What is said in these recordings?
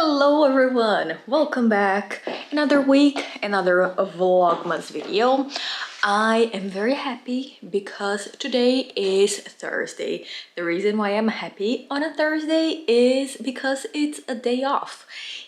Hello everyone, welcome back. Another week, another Vlogmas video. I am very happy because today is Thursday. The reason why I'm happy on a Thursday is because it's a day off.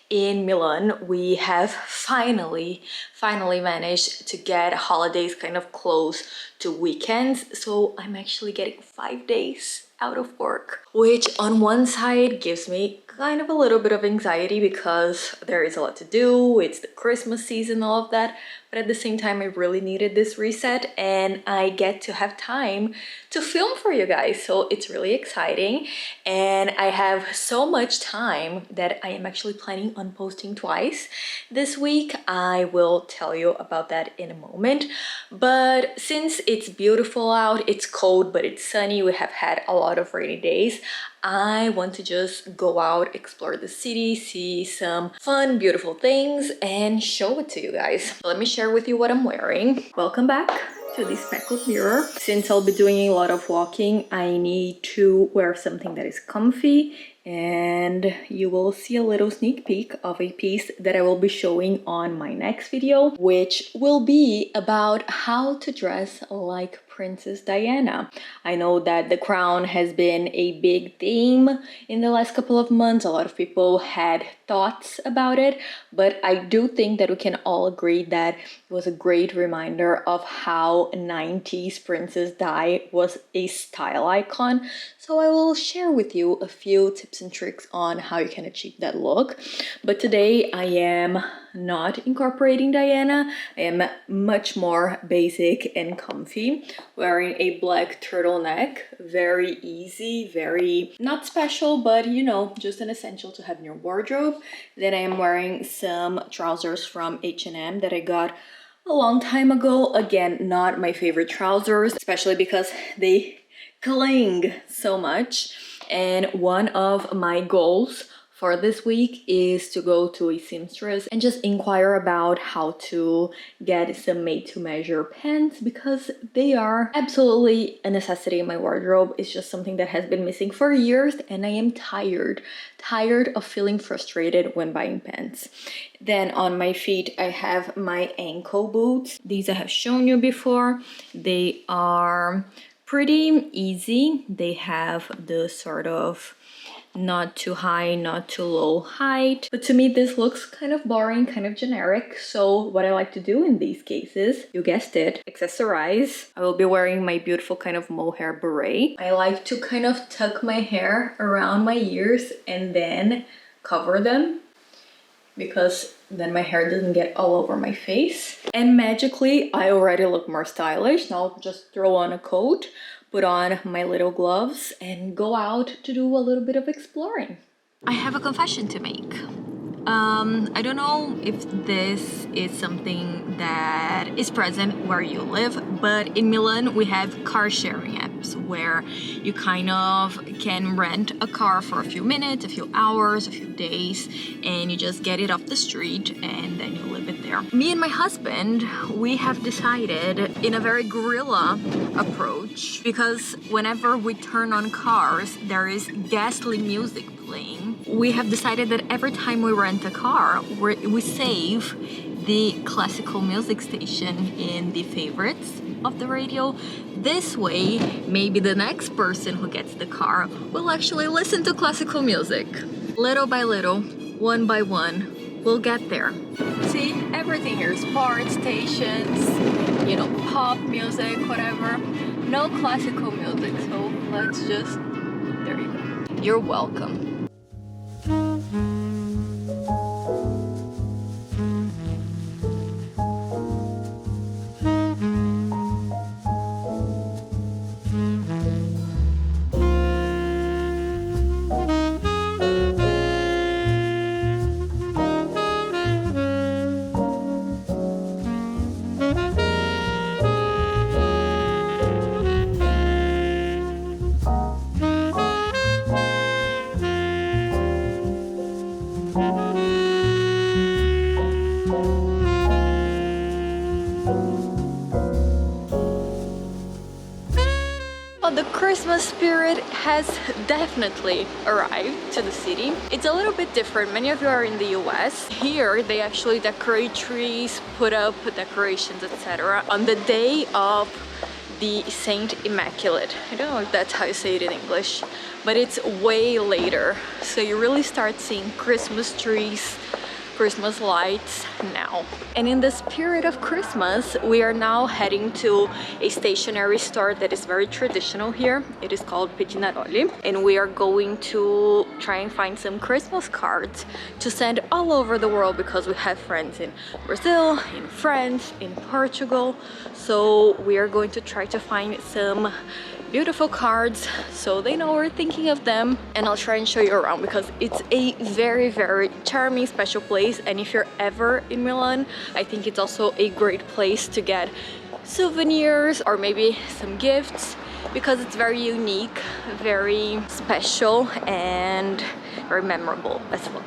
In Milan, we have finally managed to get holidays kind of close to weekends. So I'm actually getting 5 days out of work, which on one side gives me kind of a little bit of anxiety because there is a lot to do. It's the Christmas season, all of that. But at the same time, I really needed this reset and I get to have time to film for you guys. So it's really exciting. And I have so much time that I am actually planning on posting twice this week. I will tell you about that in a moment. But since it's beautiful out, it's cold, but it's sunny. We have had a lot of rainy days. I want to just go out, explore the city, see some fun, beautiful things, and show it to you guys. Let me share with you what I'm wearing. Welcome back to this speckled mirror. Since I'll be doing a lot of walking, I need to wear something that is comfy, and you will see a little sneak peek of a piece that I will be showing on my next video, which will be about how to dress like Princess Diana. I know that the crown has been a big theme in the last couple of months. A lot of people had thoughts about it, but I do think that we can all agree that it was a great reminder of how 90s Princess Di was a style icon. So I will share with you a few tips and tricks on how you can achieve that look. But today I am not incorporating Diana. I am much more basic and comfy, wearing a black turtleneck. Very easy, very not special, but you know, just an essential to have in your wardrobe. Then I am wearing some trousers from H&M that I got a long time ago. Again, not my favorite trousers, especially because they cling so much. And one of my goals for this week is to go to a seamstress and just inquire about how to get some made-to-measure pants, because they are absolutely a necessity in my wardrobe. It's just something that has been missing for years, and I am tired of feeling frustrated when buying pants. Then on my feet, I have my ankle boots. These I have shown you before. They are pretty easy. They have the sort of not too high, not too low height. But to me, this looks kind of boring, kind of generic. So what I like to do in these cases, you guessed it, accessorize. I will be wearing my beautiful kind of mohair beret. I like to kind of tuck my hair around my ears and then cover them, because then my hair doesn't get all over my face. And magically, I already look more stylish. Now I'll just throw on a coat, put on my little gloves, and go out to do a little bit of exploring. I have a confession to make. I don't know if this is something that is present where you live, but in Milan we have car sharing apps where you kind of can rent a car for a few minutes, a few hours, a few days, and you just get it off the street and then you leave it there. Me and my husband, we have decided in a very guerrilla approach, because whenever we turn on cars, there is ghastly music playing. We have decided that every time we rent a car, we save the classical music station in the favorites of the radio. This way, maybe the next person who gets the car will actually listen to classical music. Little by little, one by one, we'll get there. See, everything here, sports stations, you know, pop music, whatever. No classical music, so let's just, there you go. You're welcome. Christmas spirit has definitely arrived to the city. It's a little bit different. Many of you are in the US. Here they actually decorate trees, put up decorations, etc. on the day of the Saint Immaculate. I don't know if that's how you say it in English, but it's way later. So you really start seeing Christmas trees, Christmas lights now. And in the spirit of Christmas, we are now heading to a stationery store that is very traditional here. It is called Pedinaroli, and we are going to try and find some Christmas cards to send all over the world because we have friends in Brazil, in France, in Portugal. So we are going to try to find some beautiful cards so they know we're thinking of them, and I'll try and show you around because it's a very, very charming, special place. And if you're ever in Milan, I think it's also a great place to get souvenirs or maybe some gifts because it's very unique, very special, and very memorable as well.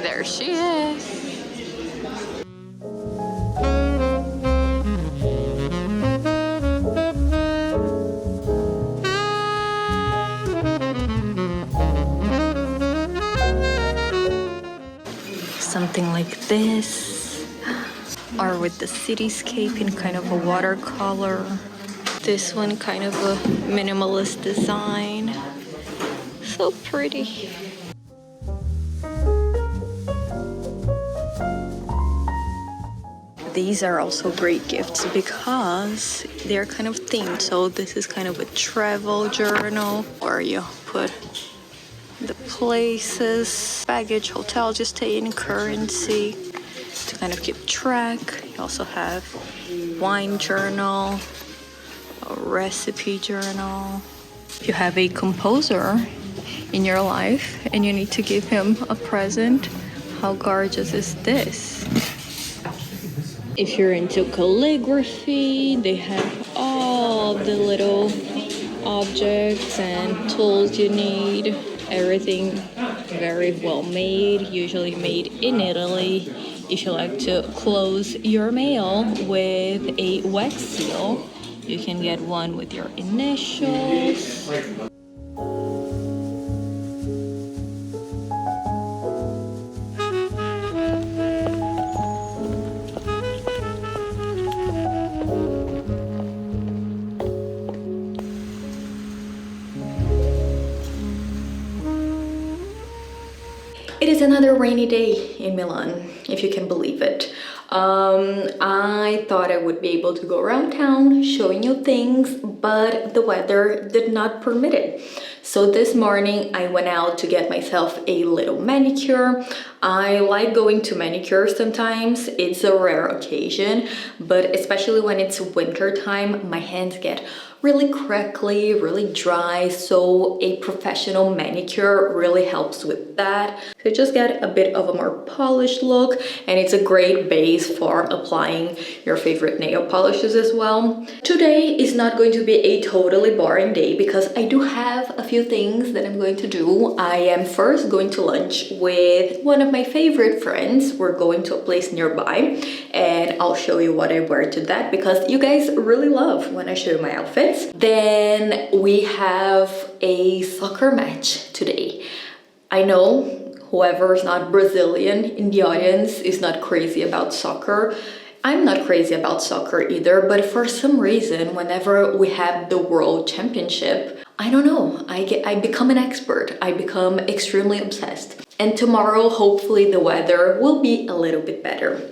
There she is. Something like this, or with the cityscape in kind of a watercolor. This one kind of a minimalist design. So pretty. These are also great gifts because they're kind of themed. So this is kind of a travel journal, or you put the places, baggage, hotel, just stay in currency to kind of keep track. You also have wine journal, a recipe journal. If you have a composer in your life and you need to give him a present, how gorgeous is this? If you're into calligraphy, they have all the little objects and tools you need. Everything very well made, usually made in Italy. If you like to close your mail with a wax seal, you can get one with your initials. It is another rainy day in Milan, if you can believe it. I thought I would be able to go around town showing you things, but the weather did not permit it. So this morning I went out to get myself a little manicure. I like going to manicure sometimes. It's a rare occasion, but especially when it's winter time, my hands get really crackly, really dry, so a professional manicure really helps with that. So just get a bit of a more polished look, and it's a great base for applying your favorite nail polishes as well. Today is not going to be a totally boring day because I do have a few things that I'm going to do. I am first going to lunch with one of my favorite friends. We're going to a place nearby, and I'll show you what I wear to that because you guys really love when I show you my outfits. Then we have a soccer match today. I know whoever is not Brazilian in the audience is not crazy about soccer. I'm not crazy about soccer either, but for some reason, whenever we have the World Championship, I don't know, I become an expert. I become extremely obsessed. And tomorrow, hopefully the weather will be a little bit better.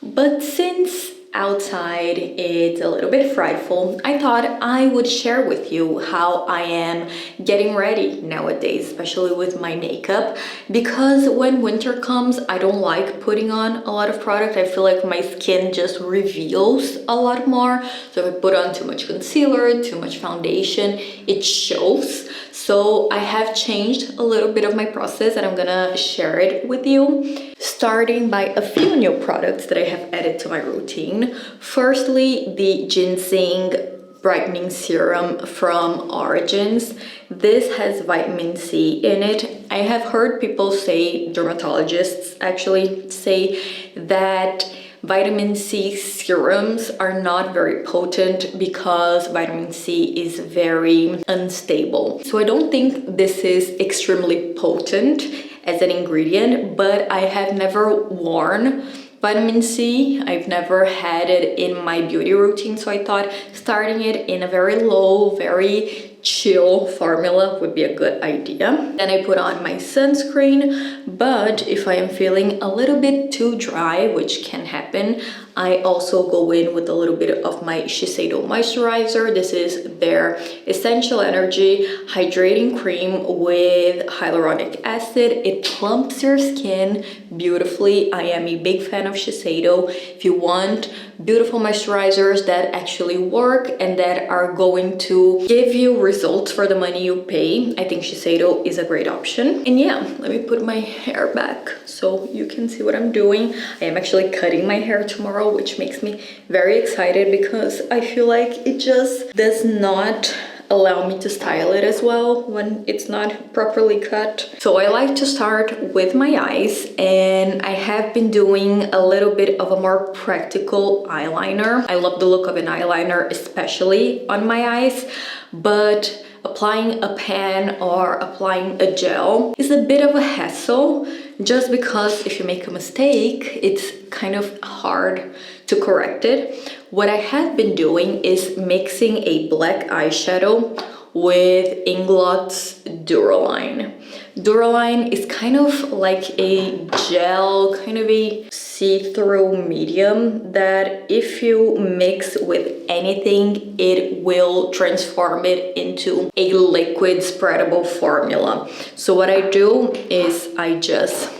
But since outside it's a little bit frightful, I thought I would share with you how I am getting ready nowadays, especially with my makeup, because when winter comes I don't like putting on a lot of product. I feel like my skin just reveals a lot more, so if I put on too much concealer, too much foundation, it shows. So I have changed a little bit of my process and I'm gonna share it with you, starting by a few new products that I have added to my routine. Firstly, the ginseng brightening serum from Origins. This has vitamin C in it. I have heard people say, dermatologists actually say, that vitamin C serums are not very potent because vitamin C is very unstable. So I don't think this is extremely potent as an ingredient, but I have never worn vitamin C. I've never had it in my beauty routine, so I thought starting it in a very low, very chill formula would be a good idea. Then I put on my sunscreen, but if I am feeling a little bit too dry, which can happen, I also go in with a little bit of my Shiseido moisturizer. This is their Essential Energy Hydrating Cream with hyaluronic acid. It plumps your skin beautifully. I am a big fan of Shiseido. If you want beautiful moisturizers that actually work and that are going to give you results for the money you pay, I think Shiseido is a great option. And yeah, let me put my hair back so you can see what I'm doing. I am actually cutting my hair tomorrow, which makes me very excited because I feel like it just does not allow me to style it as well when it's not properly cut. So I like to start with my eyes, and I have been doing a little bit of a more practical eyeliner. I love the look of an eyeliner, especially on my eyes, but applying a pen or applying a gel is a bit of a hassle, just because if you make a mistake, it's kind of hard to correct it. What I have been doing is mixing a black eyeshadow with Inglot's Duraline. Duraline is kind of like a gel, kind of a see-through medium that if you mix with anything, it will transform it into a liquid spreadable formula. So what I do is I just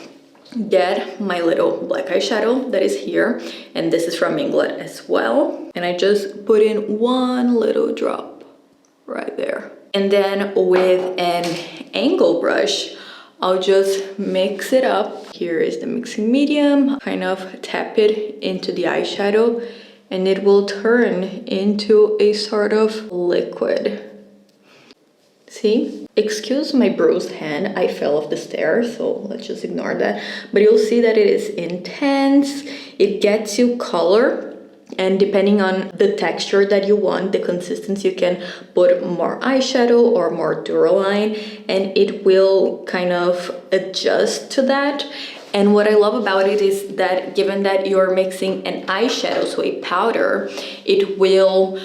get my little black eyeshadow that is here, and this is from Inglot as well, and I just put in one little drop right there. And then with an angle brush, I'll just mix it up. Here is the mixing medium. Kind of tap it into the eyeshadow and it will turn into a sort of liquid. See? Excuse my bruised hand, I fell off the stairs, so let's just ignore that. But you'll see that it is intense, it gets you color, and depending on the texture that you want, the consistency, you can put more eyeshadow or more Duraline, and it will kind of adjust to that. And what I love about it is that given that you're mixing an eyeshadow, so a powder, it will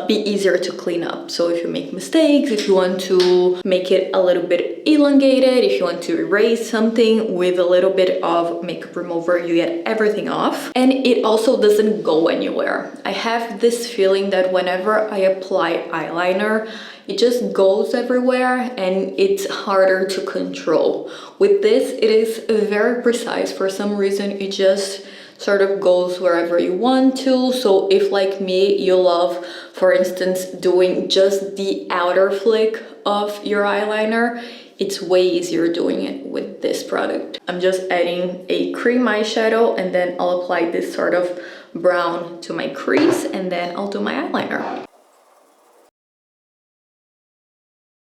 be easier to clean up. So if you make mistakes, if you want to make it a little bit elongated, if you want to erase something with a little bit of makeup remover, you get everything off. And it also doesn't go anywhere. I have this feeling that whenever I apply eyeliner, it just goes everywhere and it's harder to control. With this, it is very precise. For some reason, it just sort of goes wherever you want to. So if, like me, you love, for instance, doing just the outer flick of your eyeliner, it's way easier doing it with this product. I'm just adding a cream eyeshadow and then I'll apply this sort of brown to my crease and then I'll do my eyeliner.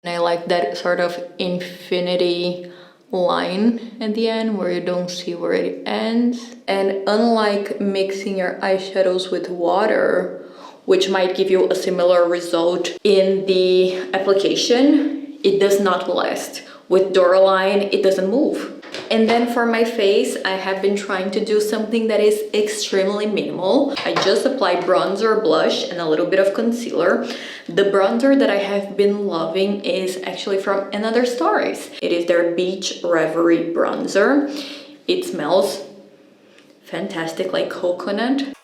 And I like that sort of infinity line at the end where you don't see where it ends. And unlike mixing your eyeshadows with water, which might give you a similar result in the application, it does not last. With Duraline, it doesn't move. And then for my face, I have been trying to do something that is extremely minimal. I just applied bronzer, blush, and a little bit of concealer. The bronzer that I have been loving is actually from Another Stories. It is their Beach Reverie bronzer. It smells fantastic, like coconut.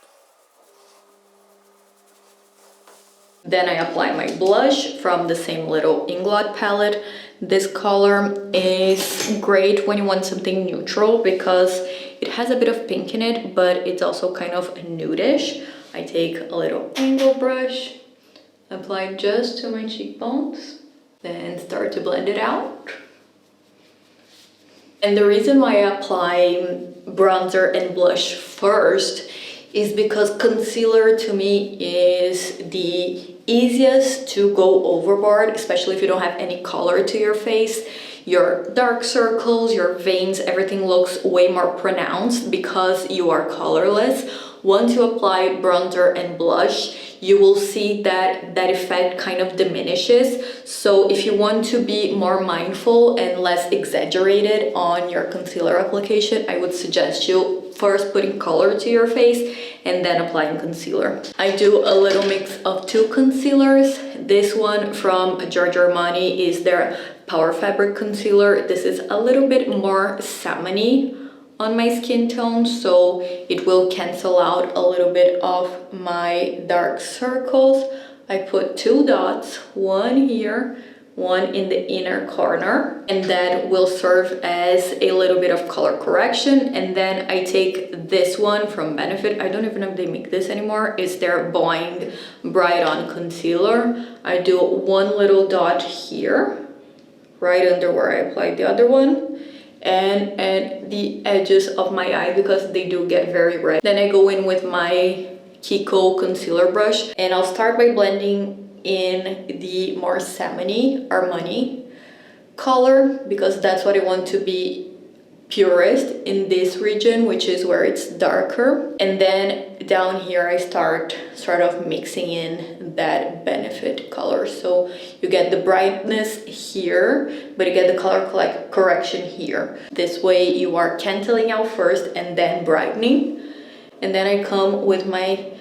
Then I apply my blush from the same little Inglot palette. This color is great when you want something neutral because it has a bit of pink in it, but it's also kind of nudish. I take a little angle brush, apply just to my cheekbones, then start to blend it out. And the reason why I apply bronzer and blush first is because concealer to me is the easiest to go overboard, especially if you don't have any color to your face. your dark circles, your veins, everything looks way more pronounced because you are colorless. Once you apply bronzer and blush, you will see that that effect kind of diminishes. So if you want to be more mindful and less exaggerated on your concealer application, I would suggest you first putting color to your face and then applying concealer. I do a little mix of two concealers. This one from Giorgio Armani is their Power Fabric Concealer. This is a little bit more salmon-y on my skin tone, so it will cancel out a little bit of my dark circles. I put 2 dots, one here, one in the inner corner, and that will serve as a little bit of color correction. And then I take this one from Benefit. I don't even know if they make this anymore. It's their Boing Bright On Concealer. I do one little dot here, right under where I applied the other one, and at the edges of my eye because they do get very red. Then I go in with my Kiko concealer brush, and I'll start by blending in the more salmon-y Armani color because that's what I want to be purest in this region, which is where it's darker. And then down here I start sort of mixing in that Benefit color, so you get the brightness here but you get the color correction here. This way you are canceling out first and then brightening. And then I come with my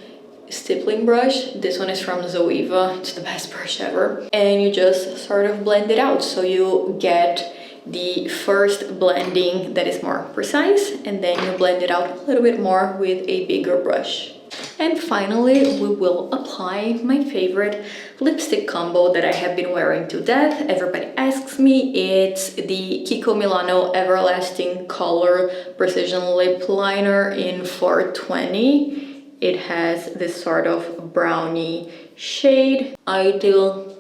stippling brush. This one is from Zoeva. It's the best brush ever. And you just sort of blend it out, so you get the first blending that is more precise, and then you blend it out a little bit more with a bigger brush. And finally, we will apply my favorite lipstick combo that I have been wearing to death. Everybody asks me. It's the Kiko Milano Everlasting Color Precision Lip Liner in 420. It has this sort of brownie shade. I do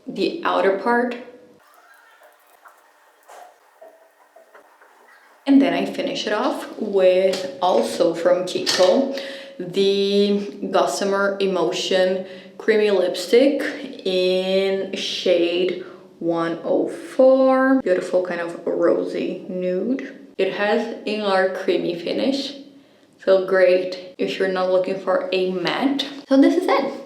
the outer part, and then I finish it off with, also from Kiko, the Gossamer Emotion Creamy Lipstick in shade 104. Beautiful kind of rosy nude. It has a more creamy finish, so great if you're not looking for a matte. So this is it.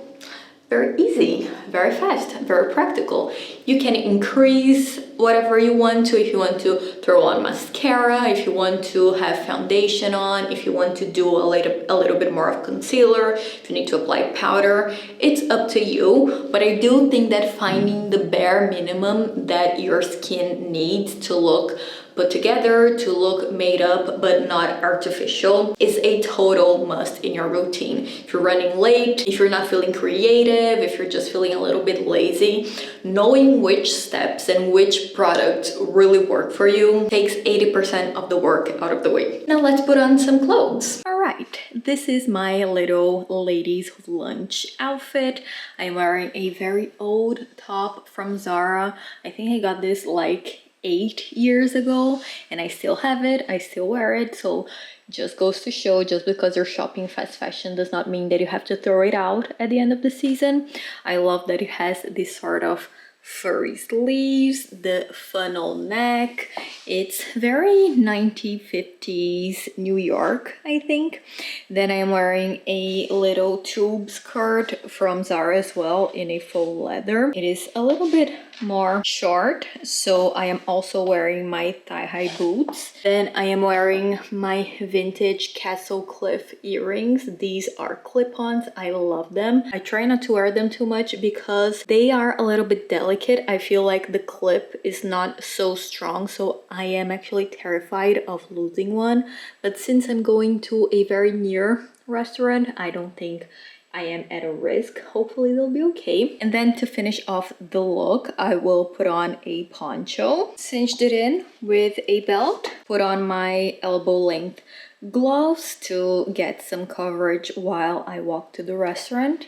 Very easy, very fast, very practical. You can increase whatever you want to. If you want to throw on mascara, if you want to have foundation on, if you want to do a little bit more of concealer, if you need to apply powder, it's up to you. But I do think that finding the bare minimum that your skin needs to look put together, to look made up but not artificial, is a total must in your routine. If you're running late, if you're not feeling creative, if you're just feeling a little bit lazy, knowing which steps and which products really work for you takes 80% of the work out of the way. Now let's put on some clothes. All right, this is my little ladies lunch outfit. I'm wearing a very old top from Zara. I think I got this like 8 years ago and I still have it. I still wear it. So just goes to show, just because you're shopping fast fashion does not mean that you have to throw it out at the end of the season. I love that it has this sort of furry sleeves, the funnel neck. It's very 1950s New York, I think. Then I'm wearing a little tube skirt from Zara as well in a faux leather. It is a little bit more short, so I am also wearing my thigh-high boots. Then I am wearing my vintage Castle Cliff earrings. These are clip-ons. I love them. I try not to wear them too much because they are a little bit delicate. I feel like the clip is not so strong, so I am actually terrified of losing one. But since I'm going to a very near restaurant, I don't think I am at a risk. Hopefully they'll be okay. And then to finish off the look, I will put on a poncho, cinched it in with a belt, put on my elbow length gloves to get some coverage while I walk to the restaurant.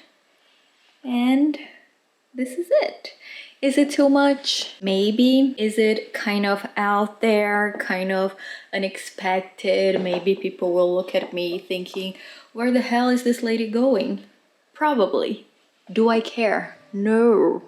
And this is it. Is it too much? Maybe. Is it kind of out there, kind of unexpected? Maybe people will look at me thinking, where the hell is this lady going? Probably. Do I care? No.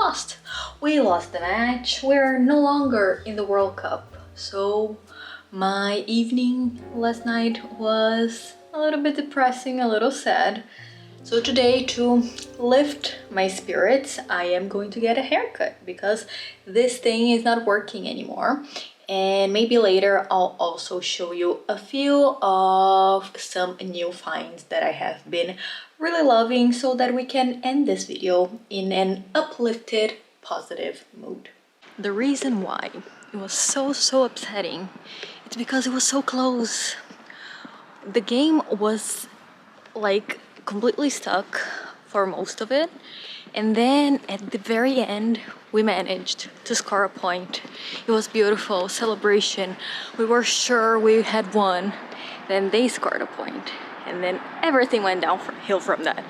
lost. We lost the match. We're no longer in the World Cup. So my evening last night was a little bit depressing, a little sad. So today, to lift my spirits, I am going to get a haircut because this thing is not working anymore. And maybe later I'll also show you a few of some new finds that I have been really loving so that we can end this video in an uplifted, positive mood. The reason why it was so upsetting, it's because it was so close. The game was like completely stuck for most of it, and then at the very end we managed to score a point. It was beautiful celebration. We were sure we had won, then they scored a point, and then everything went downhill from that.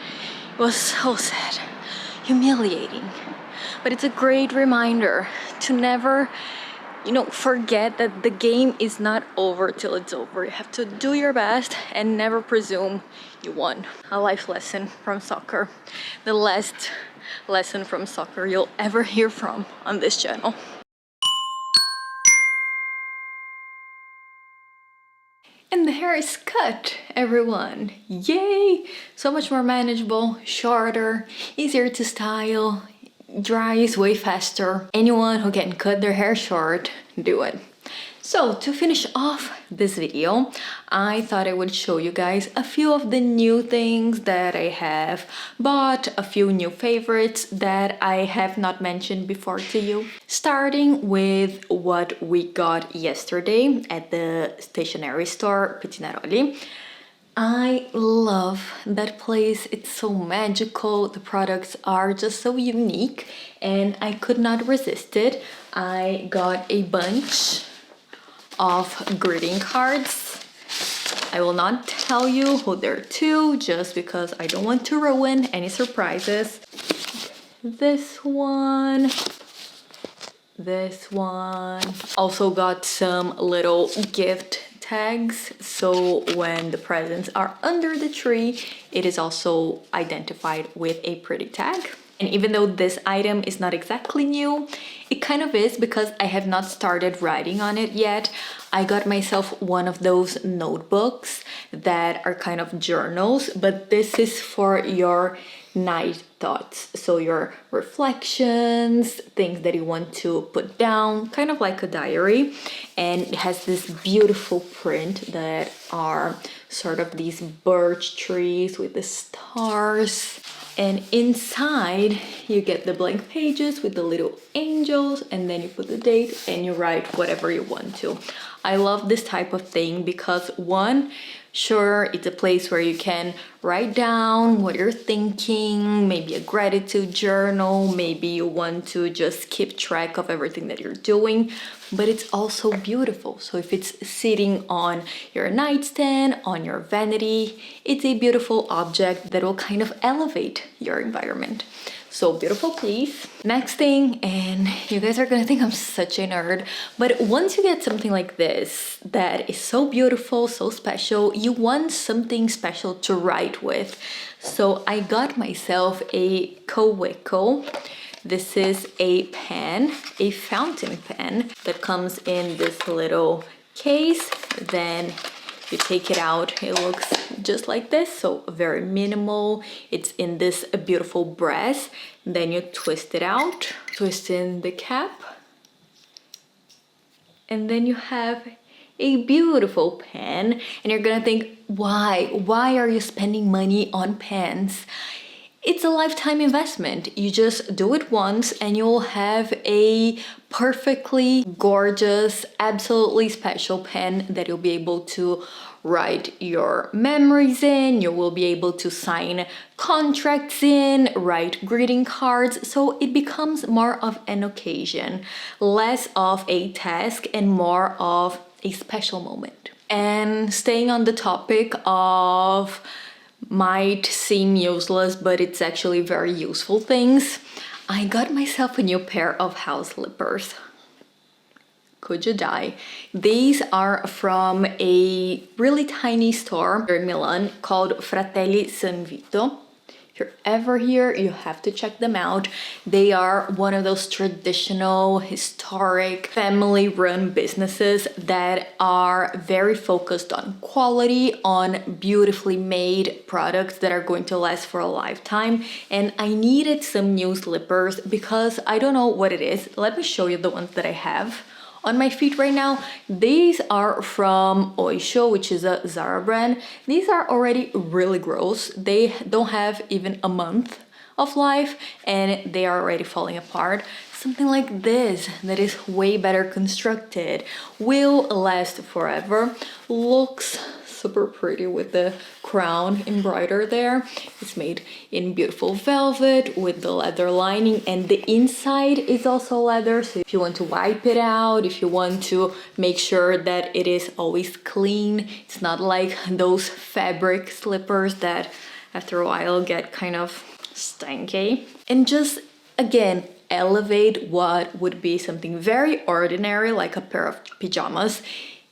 It was so sad, humiliating, but it's a great reminder to never forget that the game is not over till it's over. You have to do your best and never presume you won. A life lesson from soccer. The last lesson from soccer you'll ever hear from on this channel. And the hair is cut, everyone. Yay! So much more manageable, shorter, easier to style, dries way faster. Anyone who can cut their hair short, do it. So to finish off this video, I thought I would show you guys a few of the new things that I have bought, a few new favorites that I have not mentioned before to you. Starting with what we got yesterday at the stationery store, Pettinaroli. I love that place. It's so magical. The products are just so unique and I could not resist it. I got a bunch of greeting cards. I will not tell you who they're to just because I don't want to ruin any surprises. This one. Also got some little gift tags, so when the presents are under the tree, it is also identified with a pretty tag. And even though this item is not exactly new, it kind of is because I have not started writing on it yet. I got myself one of those notebooks that are kind of journals, but this is for your night thoughts. So your reflections, things that you want to put down, kind of like a diary. And it has this beautiful print that are sort of these birch trees with the stars. And inside you get the blank pages with the little angels, and then you put the date and you write whatever you want to. I love this type of thing because one, sure, it's a place where you can write down what you're thinking, maybe a gratitude journal, maybe you want to just keep track of everything that you're doing, but it's also beautiful. So if it's sitting on your nightstand, on your vanity, it's a beautiful object that will kind of elevate your environment. So beautiful piece. Next thing, and you guys are gonna think I'm such a nerd, but once you get something like this that is so beautiful, so special, you want something special to write with. So I got myself a Coweco. This is a pen, a fountain pen that comes in this little case. Then you take it out, it looks just like this, so very minimal. It's in this beautiful brass. Then you twist it out, twist in the cap, and then you have a beautiful pen. And you're gonna think, why are you spending money on pens? It's a lifetime investment. You just do it once and you'll have a perfectly gorgeous, absolutely special pen that you'll be able to write your memories in, you will be able to sign contracts in, write greeting cards, so it becomes more of an occasion, less of a task and more of a special moment. And staying on the topic of might seem useless, but it's actually very useful things, I got myself a new pair of house slippers. Could you die? These are from a really tiny store in Milan called Fratelli San Vito. you're ever here, you have to check them out. They are one of those traditional, historic, family-run businesses that are very focused on quality, on beautifully made products that are going to last for a lifetime. And I needed some new slippers because I don't know what it is. Let me show you the ones that I have on my feet right now. These are from Oysho, which is a Zara brand. These are already really gross. They don't have even a month of life and they are already falling apart. Something like this that is way better constructed, will last forever, looks super pretty with the crown embroidered there. It's made in beautiful velvet with the leather lining, and the inside is also leather, so if you want to wipe it out, if you want to make sure that it is always clean, it's not like those fabric slippers that after a while get kind of stanky. And just again, elevate what would be something very ordinary like a pair of pajamas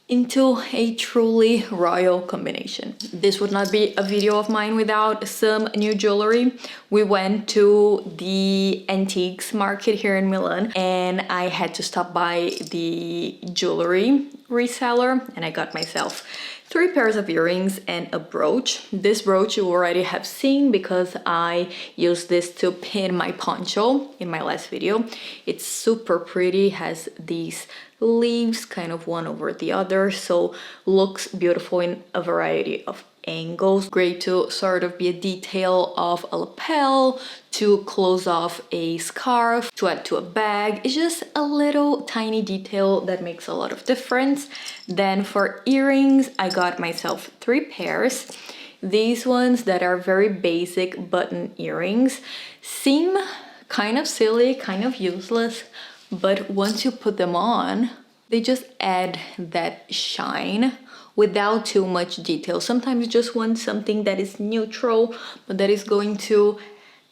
into a truly royal combination. This would not be a video of mine without some new jewelry. We went to the antiques market here in Milan and I had to stop by the jewelry reseller and I got myself 3 pairs of earrings and a brooch. This brooch you already have seen because I used this to pin my poncho in my last video. It's super pretty, has these leaves kind of one over the other, so looks beautiful in a variety of angles. Great to sort of be a detail of a lapel, to close off a scarf, to add to a bag. It's just a little tiny detail that makes a lot of difference. Then for earrings, I got myself 3 pairs. These ones that are very basic button earrings seem kind of silly, kind of useless, but once you put them on, they just add that shine without too much detail. Sometimes you just want something that is neutral, but that is going to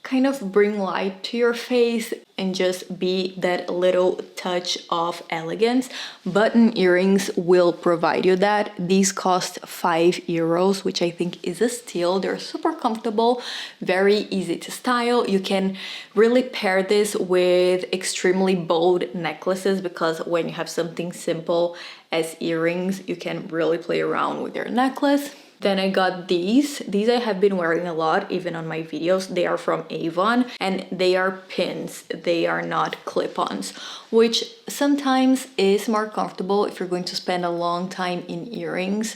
kind of bring light to your face and just be that little touch of elegance. Button earrings will provide you that. These cost €5, which I think is a steal. They're super comfortable, very easy to style. You can really pair this with extremely bold necklaces because when you have something simple as earrings, you can really play around with your necklace. Then I got these. These I have been wearing a lot, even on my videos. They are from Avon and they are pins. They are not clip-ons, which sometimes is more comfortable if you're going to spend a long time in earrings.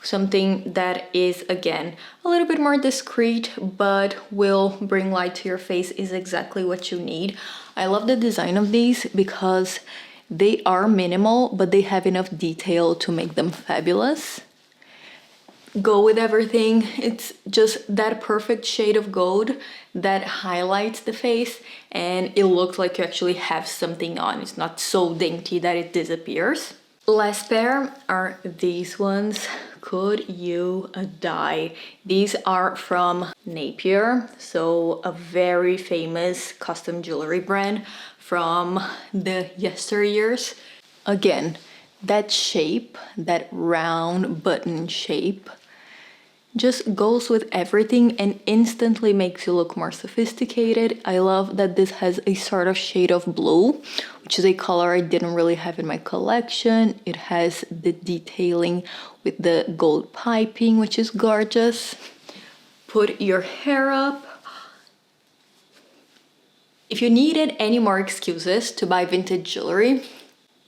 Something that is, again, a little bit more discreet, but will bring light to your face is exactly what you need. I love the design of these because they are minimal, but they have enough detail to make them fabulous. Go with everything. It's just that perfect shade of gold that highlights the face and it looks like you actually have something on. It's not so dainty that it disappears. Last pair are these ones. Could you die? These are from Napier, so a very famous custom jewelry brand from the yesteryears. Again, that shape, that round button shape, just goes with everything and instantly makes you look more sophisticated. I love that this has a sort of shade of blue, which is a color I didn't really have in my collection. It has the detailing with the gold piping, which is gorgeous. Put your hair up. If you needed any more excuses to buy vintage jewelry,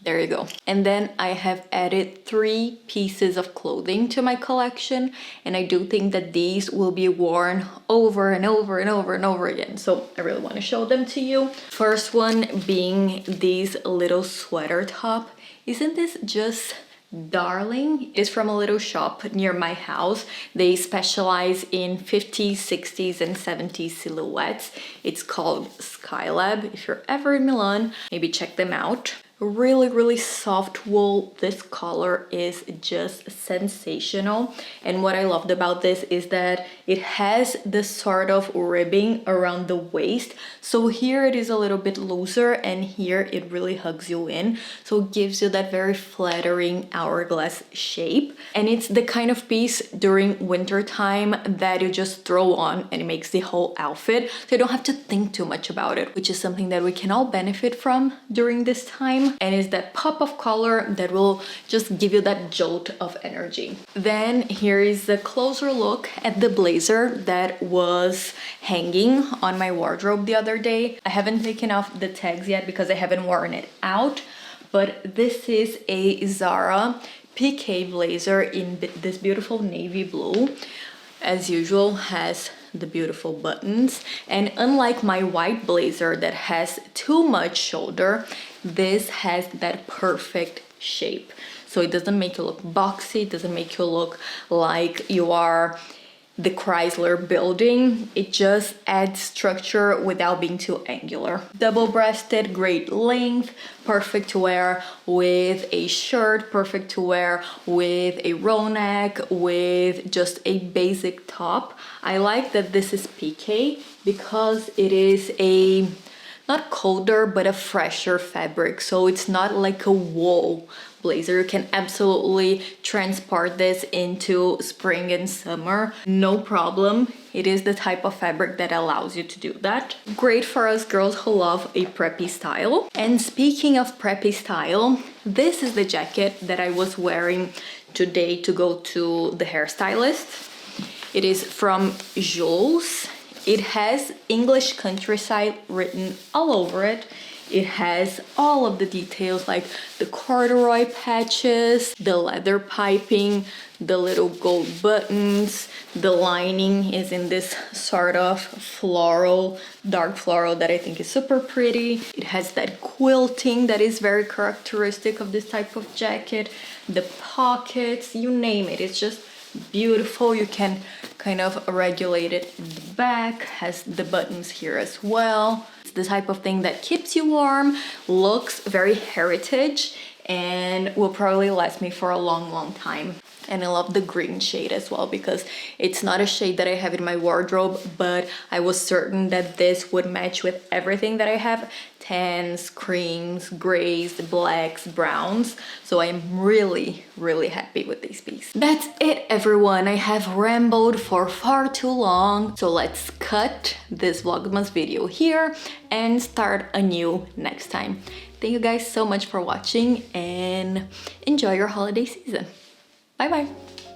there you go. And then I have added 3 pieces of clothing to my collection, and I do think that these will be worn over and over and over and over again. So I really want to show them to you. First one being this little sweater top. Isn't this just darling? It's from a little shop near my house. They specialize in 50s, 60s, and 70s silhouettes. It's called Skylab. If you're ever in Milan, maybe check them out. really soft wool. This color is just sensational, and what I loved about this is that it has this sort of ribbing around the waist, so here it is a little bit looser and here it really hugs you in, so it gives you that very flattering hourglass shape. And it's the kind of piece during winter time that you just throw on and it makes the whole outfit, so you don't have to think too much about it, which is something that we can all benefit from during this time. And it's that pop of color that will just give you that jolt of energy. Then here is a closer look at the blazer that was hanging on my wardrobe the other day. I haven't taken off the tags yet because I haven't worn it out, but this is a Zara PK blazer in this beautiful navy blue. As usual, has the beautiful buttons, and unlike my white blazer that has too much shoulder, this has that perfect shape, so it doesn't make you look boxy, it doesn't make you look like you are the Chrysler building. It just adds structure without being too angular. Double-breasted, great length, perfect to wear with a shirt, perfect to wear with a roll neck, with just a basic top. I like that this is PK because it is a not colder but a fresher fabric, so it's not like a wool blazer. You can absolutely transport this into spring and summer, no problem. It is the type of fabric that allows you to do that. Great for us girls who love a preppy style. And speaking of preppy style, this is the jacket that I was wearing today to go to the hairstylist. It is from Jules. It has English countryside written all over it. It has all of the details like the corduroy patches, the leather piping, the little gold buttons. The lining is in this sort of floral, dark floral that I think is super pretty. It has that quilting that is very characteristic of this type of jacket. The pockets, you name it, it's just beautiful. You can kind of regulate it in the back, has the buttons here as well. It's the type of thing that keeps you warm, looks very heritage, and will probably last me for a long time. And I love the green shade as well because it's not a shade that I have in my wardrobe, but I was certain that this would match with everything that I have: tans, creams, grays, blacks, browns. So I'm really happy with this piece. That's it, everyone. I have rambled for far too long, so let's cut this Vlogmas video here and start anew next time. Thank you guys so much for watching and enjoy your holiday season. Bye bye.